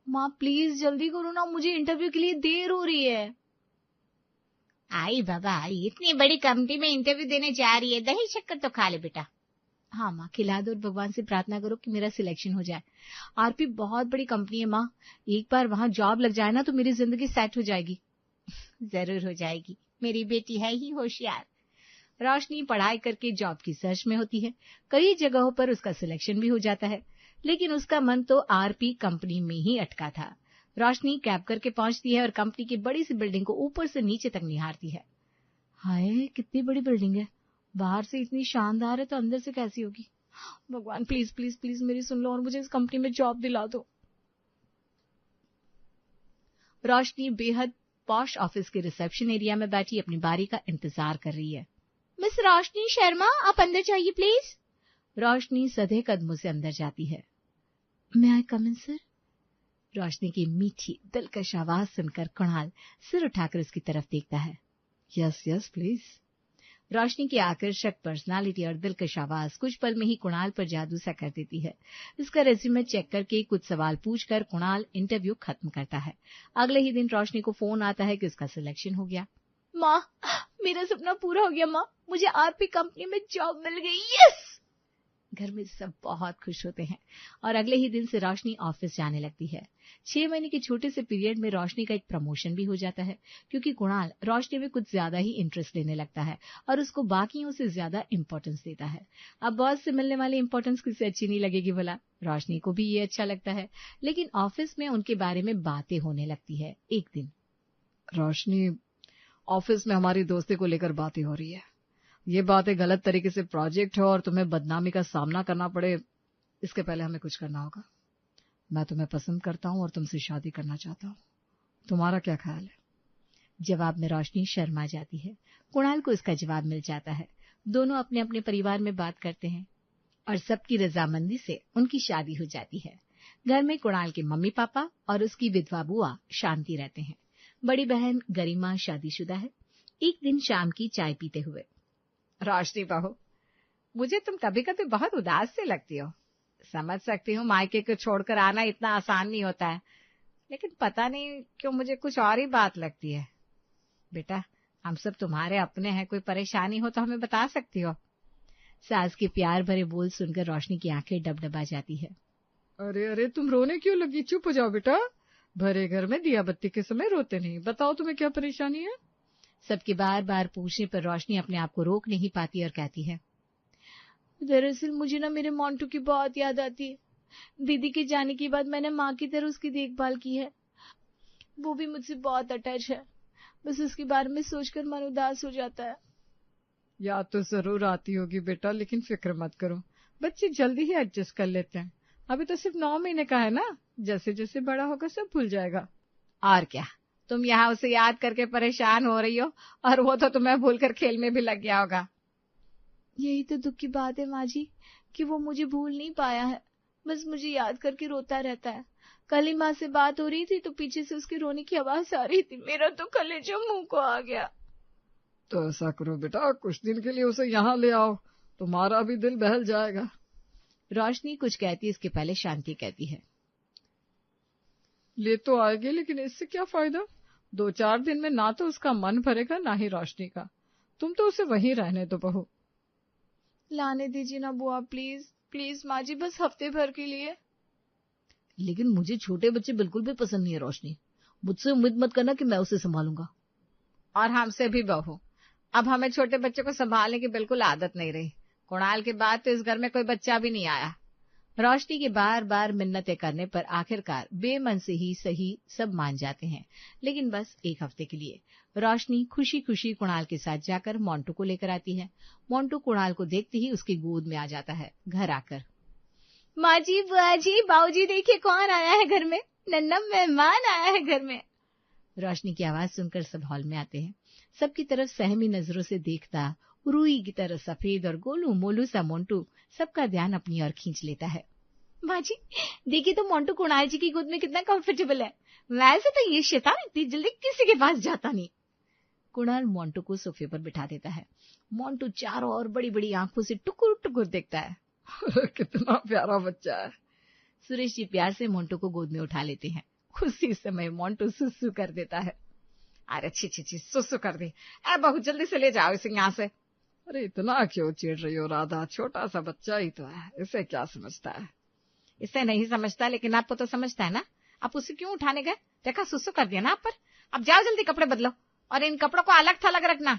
माँ प्लीज जल्दी करो ना, मुझे इंटरव्यू के लिए देर हो रही है। आई बाबा, इतनी बड़ी कंपनी में इंटरव्यू देने जा रही है, दही शक्कर तो खा ले बेटा। हाँ माँ, खिला दो और भगवान से प्रार्थना करो कि मेरा सिलेक्शन हो जाए। आरपी बहुत बड़ी कंपनी है माँ, एक बार वहाँ जॉब लग जाए ना तो मेरी जिंदगी सेट हो जाएगी। जरूर हो जाएगी, मेरी बेटी है ही होशियार। रोशनी पढ़ाई करके जॉब की सर्च में होती है। कई जगहों पर उसका सिलेक्शन भी हो जाता है, लेकिन उसका मन तो आरपी कंपनी में ही अटका था। रोशनी कैब करके पहुंचती है और कंपनी की बड़ी सी बिल्डिंग को ऊपर से नीचे तक निहारती है। हाय, कितनी बड़ी बिल्डिंग है, बाहर से इतनी शानदार है तो अंदर से कैसी होगी। भगवान प्लीज प्लीज प्लीज मेरी सुन लो और मुझे इस कंपनी में जॉब दिला दो। रोशनी बेहद पॉश ऑफिस के रिसेप्शन एरिया में बैठी अपनी बारी का इंतजार कर रही है। मिस रोशनी शर्मा, आप अंदर जाइए प्लीज। रोशनी सधे कदमों से अंदर जाती है। मैं आई कम इन सर? रोशनी की मीठी दिलकश आवाज सुनकर कुणाल सिर उठाकर उसकी तरफ देखता है। Yes yes please. रोशनी की आकर्षक पर्सनालिटी और दिलकश आवाज कुछ पल में ही कुणाल पर जादू सा कर देती है। इसका रेज्यूमे चेक करके कुछ सवाल पूछकर कुणाल इंटरव्यू खत्म करता है। अगले ही दिन रोशनी को फोन आता है कि उसका सिलेक्शन हो गया। माँ, मेरा सपना पूरा हो गया माँ, मुझे आरपी कंपनी में जॉब मिल गई। यस! घर में सब बहुत खुश होते हैं और अगले ही दिन से रोशनी ऑफिस जाने लगती है। 6 महीने के छोटे से पीरियड में रोशनी का एक प्रमोशन भी हो जाता है, क्योंकि कुणाल रोशनी में कुछ ज्यादा ही इंटरेस्ट लेने लगता है और उसको बाकियों से ज्यादा इम्पोर्टेंस देता है। अब बॉस से मिलने वाली इम्पोर्टेंस किसे अच्छी नहीं लगेगी भला। रोशनी को भी ये अच्छा लगता है, लेकिन ऑफिस में उनके बारे में बातें होने लगती है। एक दिन, रोशनी, ऑफिस में हमारी दोस्ती को लेकर बातें हो रही है। ये बातें गलत तरीके से प्रोजेक्ट हो और तुम्हें बदनामी का सामना करना पड़े, इसके पहले हमें कुछ करना होगा। मैं तुम्हें पसंद करता हूँ और तुमसे शादी करना चाहता हूँ, तुम्हारा क्या ख्याल है? जवाब में रोशनी शर्मा जाती है। कुणाल को इसका जवाब मिल जाता है। दोनों अपने अपने परिवार में बात करते हैं और सबकी रजामंदी से उनकी शादी हो जाती है। घर में कुणाल के मम्मी पापा और उसकी विधवा बुआ शांति रहते हैं। बड़ी बहन गरिमा शादीशुदा है। एक दिन शाम की चाय पीते हुए, रोशनी बहू, मुझे तुम कभी कभी बहुत उदास से लगती हो। समझ सकती हूँ मायके को छोड़कर आना इतना आसान नहीं होता है, लेकिन पता नहीं क्यों मुझे कुछ और ही बात लगती है। बेटा, हम सब तुम्हारे अपने हैं, कोई परेशानी हो तो हमें बता सकती हो। सास के प्यार भरे बोल सुनकर रोशनी की आंखें डबडबा जाती है। अरे अरे, तुम रोने क्यों लगी? चुप हो जाओ बेटा, भरे घर में दिया बत्ती के समय रोते नहीं। बताओ तुम्हें क्या परेशानी है? सबके बार बार पूछने पर रोशनी अपने आप को रोक नहीं पाती और कहती है, दरअसल मुझे ना मेरे मोंटू की बहुत याद आती है। दीदी के जाने के बाद मैंने माँ की तरह उसकी देखभाल की है। वो भी मुझसे बहुत अटैच है, बस उसके बारे में सोचकर मन उदास हो जाता है। याद तो जरूर आती होगी बेटा, लेकिन फिक्र मत करो, बच्चे जल्दी ही एडजस्ट कर लेते हैं। अभी तो सिर्फ 9 महीने का है ना, जैसे जैसे बड़ा होगा सब भूल जाएगा। और क्या, तुम यहाँ उसे याद करके परेशान हो रही हो और वो तो तुम्हें भूलकर खेल में भी लग गया होगा। यही तो दुख की बात है माँ जी, कि वो मुझे भूल नहीं पाया है, बस मुझे याद करके रोता रहता है। कल ही माँ से बात हो रही थी तो पीछे से उसके रोने की आवाज आ रही थी, मेरा तो कलेजा मुंह को आ गया। तो ऐसा करो बेटा, कुछ दिन के लिए उसे यहाँ ले आओ, तुम्हारा भी दिल बहल जाएगा। रोशनी कुछ कहती इसके पहले शांति कहती है, ले तो आएगी, लेकिन इससे क्या फायदा? 2-4 दिन में ना तो उसका मन भरेगा ना ही रोशनी का। तुम तो उसे वहीं रहने दो बहू। लाने दीजिए ना बुआ, प्लीज प्लीज माँ जी, बस हफ्ते भर के लिए। लेकिन मुझे छोटे बच्चे बिल्कुल भी पसंद नहीं है रोशनी, मुझसे उम्मीद मत करना कि मैं उसे संभालूंगा। और हमसे भी बहू, अब हमें छोटे बच्चे को संभालने की बिल्कुल आदत नहीं रही। कुणाल के बाद तो इस घर में कोई बच्चा भी नहीं आया। रोशनी के बार बार मिन्नतें करने पर आखिरकार बेमन से ही सही सब मान जाते हैं, लेकिन बस एक हफ्ते के लिए। रोशनी खुशी खुशी कुणाल के साथ जाकर मोंटू को लेकर आती है। मोंटू कुणाल को देखते ही उसकी गोद में आ जाता है। घर आकर, माँ जी, बुआ जी, बाऊ जी, देखिए कौन आया है घर में, नन्ना मेहमान आया है घर में। रोशनी की आवाज सुनकर सब हॉल में आते हैं। सबकी तरफ सहमी नजरों से देखता रुई की तरह सफेद और गोलू मोलू सा मोंटू सबका ध्यान अपनी ओर खींच लेता है। माँ जी, देखिए तो मोंटू कुणाल जी की गोद में कितना कंफर्टेबल है। वैसे तो ये शैतान इतनी जल्दी किसी के पास जाता नहीं। कुणाल मोंटू को सोफे पर बिठा देता है। मोंटू चारों ओर बड़ी बड़ी आंखों से टुकुर टुकुर देखता है। कितना प्यारा बच्चा है। सुरेश जी प्यार से मोंटू को गोद में उठा लेते हैं। उसी समय मोंटू सुसु कर देता है। अरे छी छी छी, सुसु कर दी। बहुत जल्दी से ले जाओ इसे यहाँ से। अरे इतना क्यों चिढ़ रही हो राधा, छोटा सा बच्चा ही तो है, इसे क्या समझता है। इसे नहीं समझता, लेकिन आपको तो समझता है ना। आप उसे क्यों उठाने गए? देखा, सुसु कर दिया ना आप पर। अब जाओ जल्दी कपड़े बदलो, और इन कपड़ों को अलग थलग रखना।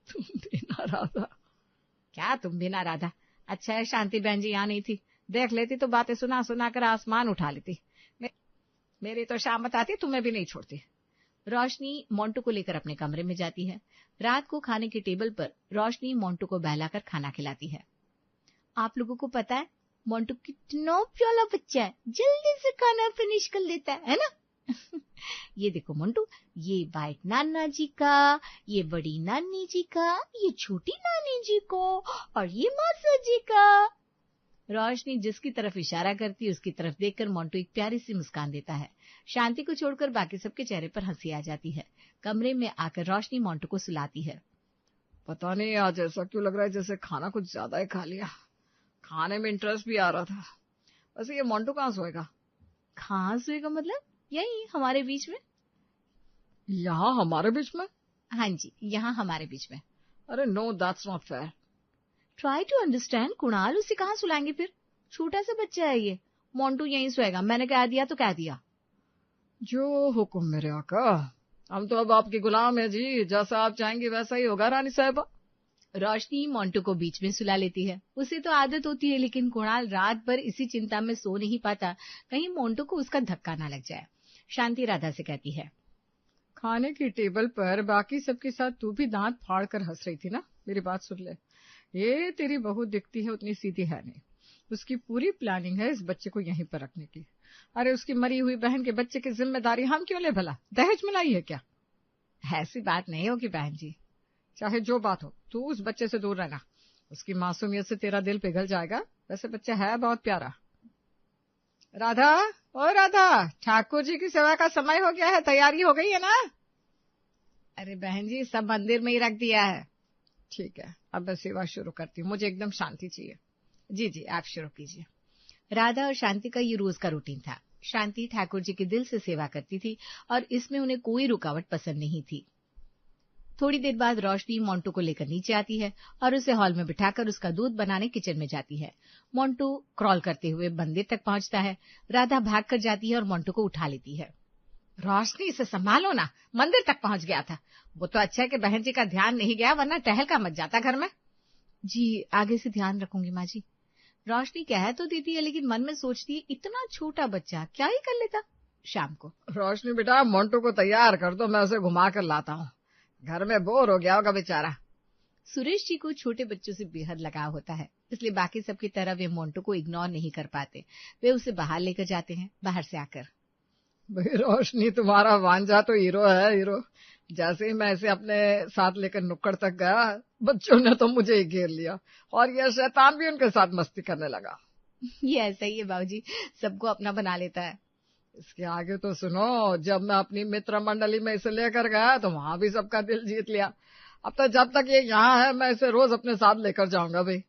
तुम भी ना राधा। क्या तुम भी ना राधा? अच्छा है शांति बहन जी यहाँ नहीं थी, देख लेती तो बातें सुना सुना कर आसमान उठा लेती। मेरी तो शामत आती, तुम्हें भी नहीं छोड़ती। रोशनी मोंटू को लेकर अपने कमरे में जाती है। रात को खाने के टेबल पर रोशनी मोंटू को बहलाकर खाना खिलाती है। आप लोगों को पता है मोंटू कितना प्यारा बच्चा है, जल्दी से खाना फिनिश कर लेता है ना? ये देखो मोंटू, ये वाइट नाना जी का, ये बड़ी नानी जी का, ये छोटी नानी जी को, और ये मासा जी का। रोशनी जिसकी तरफ इशारा करती है उसकी तरफ देखकर मोंटू एक प्यारी सी मुस्कान देता है। शांति को छोड़कर बाकी सबके चेहरे पर हंसी आ जाती है। कमरे में आकर रोशनी मोंटू को सुलाती है। पता नहीं आज ऐसा क्यों लग रहा है जैसे खाना कुछ ज्यादा ही खा लिया, खाने में इंटरेस्ट भी आ रहा था। वैसे ये मोंटू कहाँ सोएगा? कहाँ सोएगा मतलब? यही हमारे बीच में। यहाँ हमारे बीच में? हाँ जी, यहाँ हमारे बीच में। अरे no, that's not fair. Try to understand Kunal, उसे कहाँ सुलाएंगे फिर? छोटा सा बच्चा है ये। मोंटू यहीं सोएगा, मैंने कह दिया तो कह दिया। जो हुक्म मेरे आका, हम तो अब आपके गुलाम है जी, जैसा आप चाहेंगे वैसा ही होगा रानी साहिबा। रोशनी मोंटू को बीच में सुला लेती है। उसे तो आदत होती है, लेकिन कुणाल रात भर इसी चिंता में सो नहीं पाता, कहीं मोंटू को उसका धक्का ना लग जाए। शांति राधा से कहती है, खाने की टेबल पर बाकी सबके साथ तू भी दांत फाड़ कर हंस रही थी ना। मेरी बात सुन ले, ये तेरी बहू दिखती है उतनी सीधी है नहीं। उसकी पूरी प्लानिंग है इस बच्चे को यहीं पर रखने की। अरे उसकी मरी हुई बहन के बच्चे की जिम्मेदारी हम क्यों ले भला? दहेज मिलाई है क्या? ऐसी बात नहीं होगी बहन जी। चाहे जो बात हो, तू उस बच्चे से दूर रहना। उसकी मासूमियत से तेरा दिल पिघल जाएगा। वैसे बच्चा है बहुत प्यारा। राधा, ओ राधा, ठाकुर जी की सेवा का समय हो गया है, तैयारी हो गई है ना? अरे बहन जी, सब मंदिर में ही रख दिया है। ठीक है, अब मैं सेवा शुरू करती हूँ, मुझे एकदम शांति चाहिए। जी जी, आप शुरू कीजिए। राधा और शांति का ये रोज का रूटीन था। शांति ठाकुर जी के दिल से सेवा करती थी और इसमें उन्हें कोई रुकावट पसंद नहीं थी। थोड़ी देर बाद रोशनी मोंटू को लेकर नीचे आती है और उसे हॉल में बिठाकर उसका दूध बनाने किचन में जाती है। मोंटू क्रॉल करते हुए मंदिर तक पहुंचता है। राधा भाग कर जाती है और मोंटू को उठा लेती है। रोशनी, इसे संभालो ना, मंदिर तक पहुंच गया था। वो तो अच्छा है कि बहन जी का ध्यान नहीं गया, वरना टहल का मच जाता घर में। जी, आगे से ध्यान रखूंगी माँ जी। रोशनी कह तो देती है, लेकिन मन में सोचती है इतना छोटा बच्चा क्या ही कर लेता। शाम को, रोशनी बेटा, मोंटू को तैयार कर दो, मैं उसे घुमा कर लाता हूँ। घर में बोर हो गया होगा बेचारा। सुरेश जी को छोटे बच्चों से बेहद लगाव होता है, इसलिए बाकी सबकी तरह वे मोंटू को इग्नोर नहीं कर पाते। वे उसे बाहर लेकर जाते हैं। बाहर से आकर, भाई रोशनी, तुम्हारा वांझा तो हीरो है, हीरो। जैसे ही मैं इसे अपने साथ लेकर नुक्कड़ तक गया, बच्चों ने तो मुझे ही घेर लिया और यह शैतान भी उनके साथ मस्ती करने लगा। ये ऐसा ही है बाबूजी, सबको अपना बना लेता है। इसके आगे तो सुनो, जब मैं अपनी मित्र मंडली में इसे लेकर गया तो वहां भी सबका दिल जीत लिया। अब तो जब तक ये यहाँ है, मैं इसे रोज अपने साथ लेकर जाऊंगा भाई।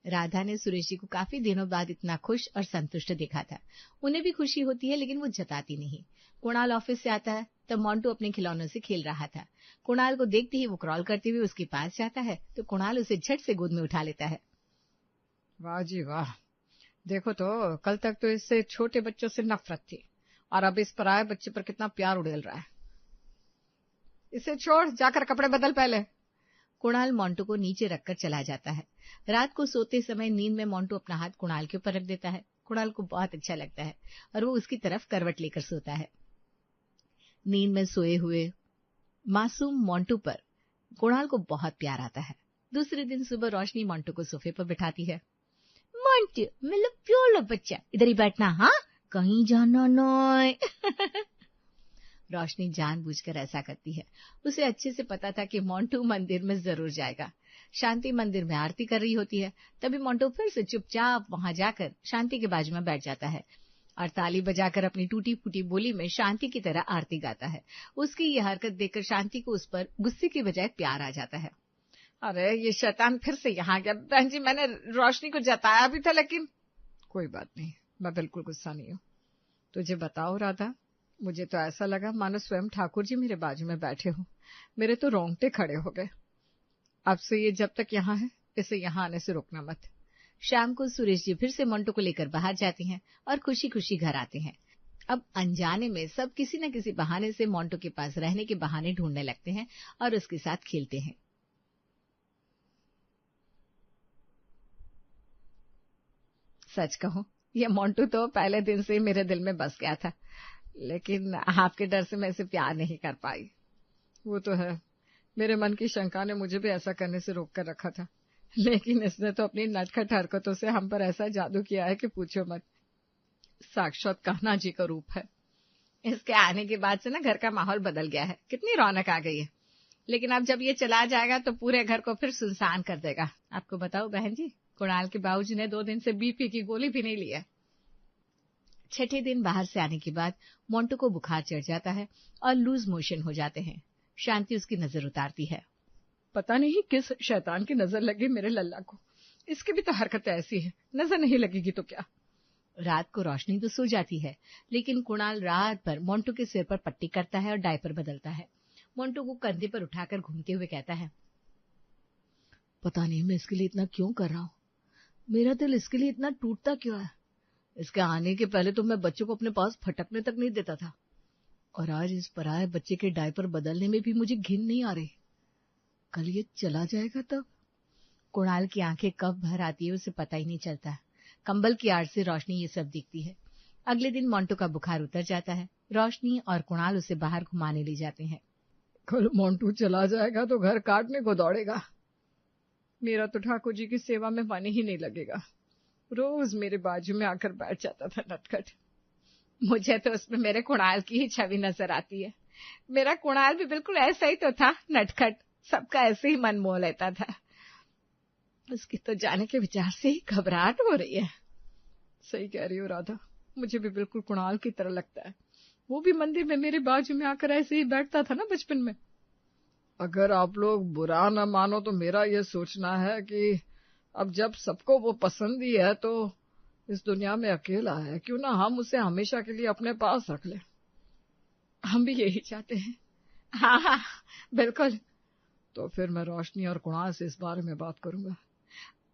राधा ने सुरेश जी को काफी दिनों बाद इतना खुश और संतुष्ट देखा था। उन्हें भी खुशी होती है, लेकिन वो जताती नहीं। कुणाल ऑफिस से आता है तब मोंटू अपने खिलौनों से खेल रहा था। कुणाल को देखते ही वो क्रॉल करते हुए उसके पास जाता है तो कुणाल उसे झट से गोद में उठा लेता है। वाह जी वाह, देखो तो, कल तक तो इससे छोटे बच्चों से नफरत थी और अब इस पराये बच्चे पर कितना प्यार उड़ेल रहा है। इसे छोड़, जाकर कपड़े बदल पहले। कुणाल मोंटू को नीचे रखकर चला जाता है। रात को सोते समय नींद में मोंटू अपना हाथ कुणाल के ऊपर रख देता है। कुणाल को बहुत अच्छा लगता है और वो उसकी तरफ करवट लेकर सोता है। नींद में सोए हुए मासूम मोंटू पर कुणाल को बहुत प्यार आता है। दूसरे दिन सुबह रोशनी मोंटू को सोफे पर बिठाती है। मोंटू, मेरा प्यारा बच्चा, इधर ही बैठना, हाँ, कहीं जाना नहीं। रोशनी जानबूझकर ऐसा करती है। उसे अच्छे से पता था कि मोंटू मंदिर में जरूर जाएगा। शांति मंदिर में आरती कर रही होती है। तभी मोंटू फिर से चुपचाप वहां जाकर शांति के बाजू में बैठ जाता है और ताली बजाकर अपनी टूटी फूटी बोली में शांति की तरह आरती गाता है। उसकी यह हरकत देखकर शांति को उस पर गुस्से की बजाय प्यार आ जाता है। अरे ये शैतान फिर से यहाँ गया। बहन जी, मैंने रोशनी को जताया भी था, लेकिन कोई बात नहीं, मैं बिल्कुल गुस्सा नहीं हूँ। तुझे बताओ राधा, मुझे तो ऐसा लगा मानो स्वयं ठाकुर जी मेरे बाजू में बैठे हों। मेरे तो रोंगटे खड़े हो गए। अब से ये जब तक यहाँ है, इसे यहाँ आने से रोकना मत। शाम को सुरेश जी फिर से मंटू को लेकर बाहर जाते हैं और खुशी खुशी घर आते हैं। अब अनजाने में सब किसी न किसी बहाने से मोंटू के पास रहने के बहाने ढूंढने लगते हैं और उसके साथ खेलते हैं। सच कहूं, ये मोंटू तो पहले दिन से मेरे दिल में बस गया था, लेकिन आपके डर से मैं इसे प्यार नहीं कर पाई। वो तो है, मेरे मन की शंका ने मुझे भी ऐसा करने से रोक कर रखा था, लेकिन इसने तो अपनी नटखट हरकतों से हम पर ऐसा जादू किया है कि पूछो मत। साक्षात कान्हा जी का रूप है। इसके आने के बाद से ना घर का माहौल बदल गया है, कितनी रौनक आ गई है। लेकिन अब जब ये चला जाएगा तो पूरे घर को फिर सुनसान कर देगा। आपको बताओ बहन जी, कुणाल के बाबूजी ने 2 दिन से बीपी की गोली भी नहीं ली है। छठे दिन बाहर से आने के बाद मोंटू को बुखार चढ़ जाता है और लूज मोशन हो जाते हैं। शांति उसकी नजर उतारती है। पता नहीं किस शैतान की नजर लगी मेरे लल्ला को। इसकी भी तो हरकत ऐसी है, नजर नहीं लगेगी तो क्या। रात को रोशनी तो सो जाती है, लेकिन कुणाल रात भर मोंटू के सिर पर पट्टी करता है और डायपर बदलता है। मोंटू को कंधे पर उठाकर घूमते हुए कहता है, पता नहीं मैं इसके लिए इतना क्यों कर रहा हूँ। मेरा दिल इसके लिए इतना टूटता क्यों है। इसके आने के पहले तो मैं बच्चों को अपने पास फटकने तक नहीं देता था, और आज इस पराये बच्चे के डायपर बदलने में भी मुझे घिन नहीं आ रही। कल ये चला जाएगा तब। कुणाल की आंखें कब भर आती है उसे पता ही नहीं चलता। कंबल की आड़ से रोशनी ये सब दिखती है। अगले दिन मोंटू का बुखार उतर जाता है। रोशनी और कुणाल उसे बाहर घुमाने ले जाते हैं। कल मोंटू चला जाएगा तो घर काटने को दौड़ेगा। मेरा तो ठाकुर जी की सेवा में मन ही नहीं लगेगा। रोज मेरे बाजू में आकर बैठ जाता था नटखट। मुझे तो उसमें मेरे कुणाल की ही छवि नजर आती है। मेरा कुणाल भी बिल्कुल ऐसा ही तो था, नटखट, सबका ऐसे ही मन मोह लेता था। उसकी तो जाने के विचार से ही घबराहट हो रही है। सही कह रही हो राधा, मुझे भी बिल्कुल कुणाल की तरह लगता है। वो भी मंदिर में मेरे बाजू में आकर ऐसे ही बैठता था ना बचपन में। अगर आप लोग बुरा न मानो तो मेरा ये सोचना है कि अब जब सबको वो पसंद ही है तो इस दुनिया में अकेला है, क्यों ना हम उसे हमेशा के लिए अपने पास रख लें। हम भी यही चाहते हैं। हाँ हाँ बिल्कुल। तो फिर मैं रोशनी और कुणाल से इस बारे में बात करूंगा।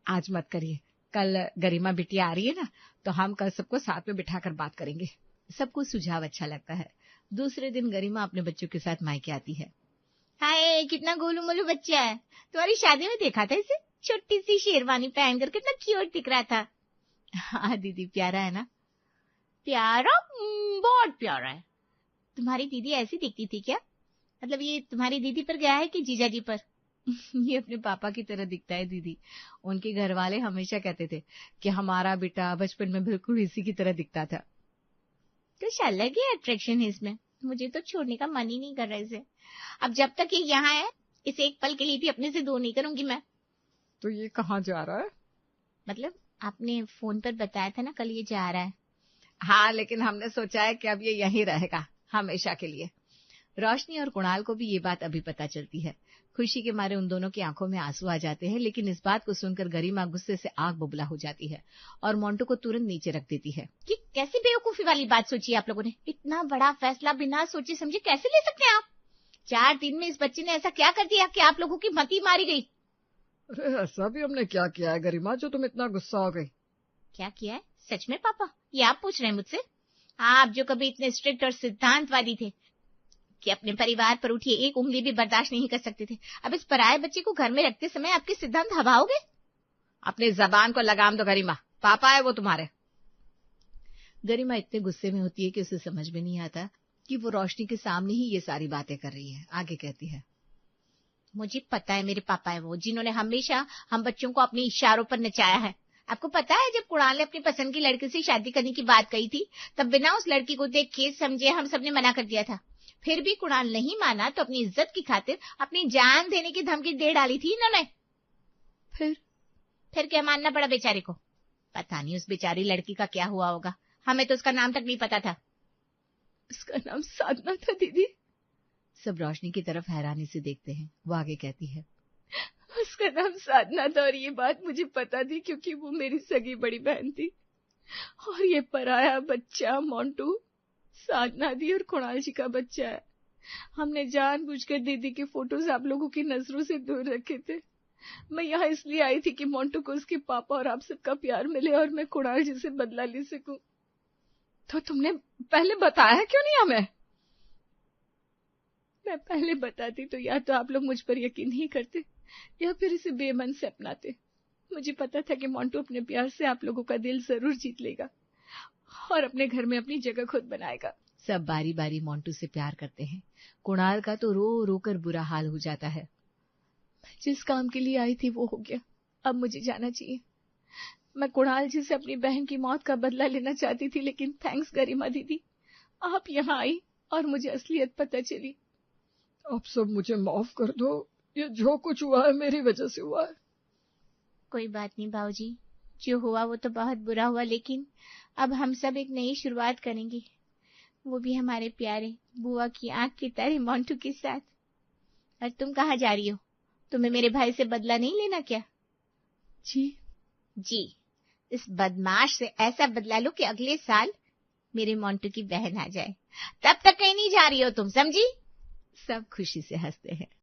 आज मत करिए, कल गरिमा बिटिया आ रही है ना, तो हम कल सबको साथ में बिठाकर बात करेंगे। सबको सुझाव अच्छा लगता है। दूसरे दिन गरिमा अपने बच्चों के साथ मायके आती है। हाय, कितना गोलू मोलू बच्चा है। तुम्हारी शादी में देखा था इसे, छोटी सी शेरवानी पहनकर कितना क्यूट दिख रहा था। हाँ दीदी, प्यारा है ना। प्यारा? बहुत प्यारा है। तुम्हारी दीदी ऐसी दिखती थी क्या? मतलब ये तुम्हारी दीदी पर गया है कि जीजा जी पर? ये अपने पापा की तरह दिखता है दीदी। उनके घर वाले हमेशा कहते थे कि हमारा बेटा बचपन में बिल्कुल इसी की तरह दिखता था। कुछ अलग ही अट्रैक्शन है इसमें। मुझे तो छोड़ने का मन ही नहीं कर रहा इसे। अब जब तक ये यहाँ है, इसे एक पल के लिए भी अपने से दूर नहीं करूंगी मैं। तो ये कहाँ जा रहा है? मतलब आपने फोन पर बताया था ना कल ये जा रहा है। हाँ, लेकिन हमने सोचा है कि अब ये यहीं रहेगा हमेशा के लिए। रोशनी और कुणाल को भी ये बात अभी पता चलती है। खुशी के मारे उन दोनों की आंखों में आंसू आ जाते हैं, लेकिन इस बात को सुनकर गरिमा गुस्से से आग बबूला हो जाती है और मोंटू को तुरंत नीचे रख देती है। कि कैसी बेवकूफी वाली बात सोची आप लोगों ने। इतना बड़ा फैसला बिना सोचे समझे कैसे ले सकते हैं आप? 4 दिन में इस बच्चे ने ऐसा क्या कर दिया कि आप लोगों की मती मारी गई? अरे ऐसा भी हमने क्या किया है गरिमा जो तुम इतना गुस्सा हो गई? क्या किया है सच में पापा? ये आप पूछ रहे हैं मुझसे? आप जो कभी इतने स्ट्रिक्ट और सिद्धांतवादी थे कि अपने परिवार पर उठी एक उंगली भी बर्दाश्त नहीं कर सकते थे, अब इस पराये बच्चे को घर में रखते समय आपके सिद्धांत हवाओगे? अपनी जबान को लगाम दो गरिमा, पापा है वो तुम्हारे। गरिमा इतने गुस्से में होती है कि उसे समझ में नहीं आता कि वो रोशनी के सामने ही ये सारी बातें कर रही है। आगे कहती है, मुझे पता है मेरे पापा है वो, जिन्होंने हमेशा हम बच्चों को अपने इशारों पर नचाया है। आपको पता है जब कुणाल ने अपनी पसंद की लड़की से शादी करने की बात कही थी, तब बिना उस लड़की को देखे समझे हम सबने मना कर दिया था। फिर भी कुणाल नहीं माना तो अपनी इज्जत की खातिर अपनी जान देने की धमकी दे डाली थी इन्होंने। फिर क्या मानना पड़ा बेचारे को? पता नहीं उस बेचारी लड़की का क्या हुआ होगा, हमें तो उसका नाम तक नहीं पता था। उसका नाम साधना था दीदी। सब रोशनी की तरफ हैरानी से देखते हैं। वो आगे कहती है, उसका नाम साधना था और ये बात मुझे पता थी क्योंकि वो मेरी सगी बड़ी बहन थी। और ये पराया बच्चा मोंटू साधना दी और कुणाल जी का बच्चा है। हमने जानबूझकर दीदी के फोटोज आप लोगों की नजरों से दूर रखे थे। मैं यहाँ इसलिए आई थी कि मोंटू को उसके पापा और आप सबका प्यार मिले और मैं कुणाल जी से बदला ले सकूं। तो तुमने पहले बताया क्यों नहीं हमें? मैं पहले बताती तो या तो आप लोग मुझ पर यकीन नहीं करते या फिर इसे बेमन से अपनाते। मुझे पता था कि मोंटू अपने प्यार से आप लोगों का दिल जरूर जीत लेगा और अपने घर में अपनी जगह खुद बनाएगा। सब बारी बारी मोंटू से प्यार करते हैं। कुणाल का तो रो रो कर बुरा हाल हो जाता है। मैं जिस काम के लिए आई थी वो हो गया, अब मुझे जाना चाहिए। मैं कुणाल जी से अपनी बहन की मौत का बदला लेना चाहती थी, लेकिन थैंक्स गरिमा दीदी, आप यहाँ आई और मुझे असलियत पता चली। आप सब मुझे माफ कर दो, ये जो कुछ हुआ है मेरी वजह से हुआ है। कोई बात नहीं बाबूजी, जो हुआ वो तो बहुत बुरा हुआ, लेकिन अब हम सब एक नई शुरुआत करेंगे, वो भी हमारे प्यारे बुआ की आंख की तरह मोंटू के साथ। और तुम कहाँ जा रही हो? तुम्हें मेरे भाई से बदला नहीं लेना क्या? जी, इस बदमाश से ऐसा बदला लो कि अगले साल मेरे मोंटू की बहन आ जाए। तब तक कहीं नहीं जा रही हो तुम, समझी? सब खुशी से हंसते हैं।